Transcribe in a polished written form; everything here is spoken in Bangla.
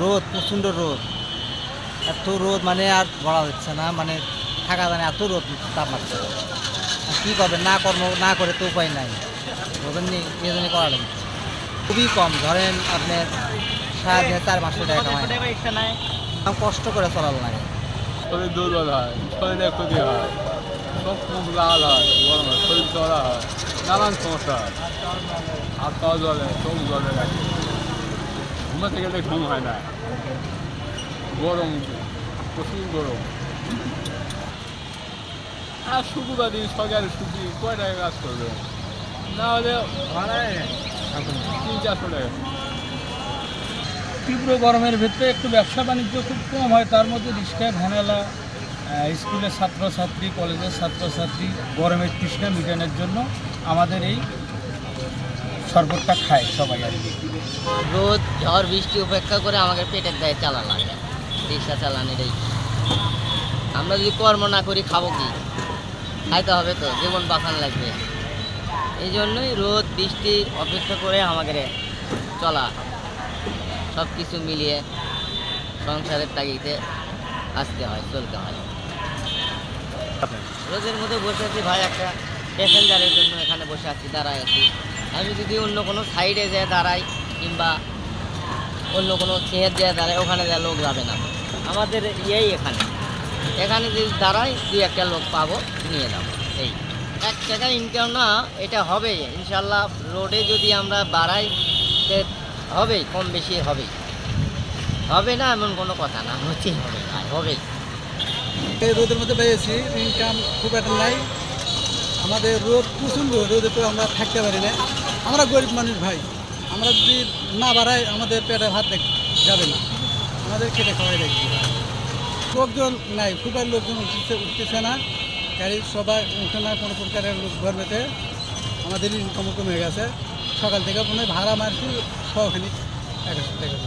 রোদ, প্রচণ্ড রোদ। এত রোদ মানে আর বলা যাচ্ছে না, মানে থাকা যায় না, এত রোদ তাপমাত্রা। আর কী করবেন, কর্ম না করে তো উপায় নাই, ওদের নিয়ে জন্য করা লাগবে। খুবই কম, ধরেন আপনার সারাদিনে 400-500 টাকা কামাই, কষ্ট করে চলার লাগে। শরীর দুর্বল হয়, শরীরে ক্ষতি হয়, চোখ মুখ লাল হয়, গরম হয়, শরীর চড়া হয়, নানান সমস্যা হয়। হাত পা জ্বলে, চোখ জ্বলে রাখে, ঘুমাতে গেলে ঘুম হয় না, গরম, প্রচুর গরম। আর শুক্রবার দিন সকালে ছুটি, কয় টাকা কাজ করবে? না হলে 300-400 টাকা। তীব্র গরমের ভিতরে একটু ব্যবসা বাণিজ্য খুব কম হয়, তার মধ্যে রিক্সায় ভ্যানালা, স্কুলের ছাত্রছাত্রী, কলেজের ছাত্রছাত্রী গরমের তৃষ্ণা মেটানোর জন্য আমাদের এই শরবতটা খায় সবাই আর কি। রোদ ঝড় বৃষ্টি উপেক্ষা করে আমাকে পেটের দায়ে চালা লাগে, রিক্সা চালানোটাই। আমরা যদি কর্ম না করি খাবো কি? খাইতে হবে তো, জীবন বাঁচান লাগবে। এই জন্যই রোদ বৃষ্টি অপেক্ষা করে আমাদের চলা, সব কিছু মিলিয়ে সংসারের তাগিদে আসতে হয়, চলতে হয়। রোদের মধ্যে বসে আছি ভাই, একটা প্যাসেঞ্জারের জন্য এখানে বসে আছি, দাঁড়ায় আছি। আমি যদি অন্য কোনো সাইডে যেয়ে দাঁড়াই কিংবা অন্য কোনো চেয়ার যেয়ে দাঁড়াই, ওখানে যা লোক যাবে না। আমাদের এখানে যদি দাঁড়াই 2-1টা লোক পাবো, নিয়ে যাবো। এই 1 টাকা ইনকাম না, এটা হবে ইনশাল্লাহ। রোডে যদি আমরা বাড়াই হবেই, কম বেশি হবেই, হবে না এমন কোনো কথা না, হচ্ছেই হবে, হবেই। এই রোদের মধ্যে পেয়েছি, ইনকাম খুব একটা নাই। আমাদের রোদ প্রচণ্ড, রোদে তো আমরা থাকতে পারি না। আমরা গরিব মানুষ ভাই, আমরা যদি না বাড়াই আমাদের পেটে ভাত যাবে না, আমাদের খেটে খাওয়াই দেখবে। লোকজন নাই, খুব আর লোকজন উঠতেছে না, গাড়ির সবাই উঠে না, কোনো প্রকারের লোক গরমেতে আমাদের ইনকামও কমে গেছে। সকাল থেকে মনে হয় ভাড়া মারছি 100 টাকা।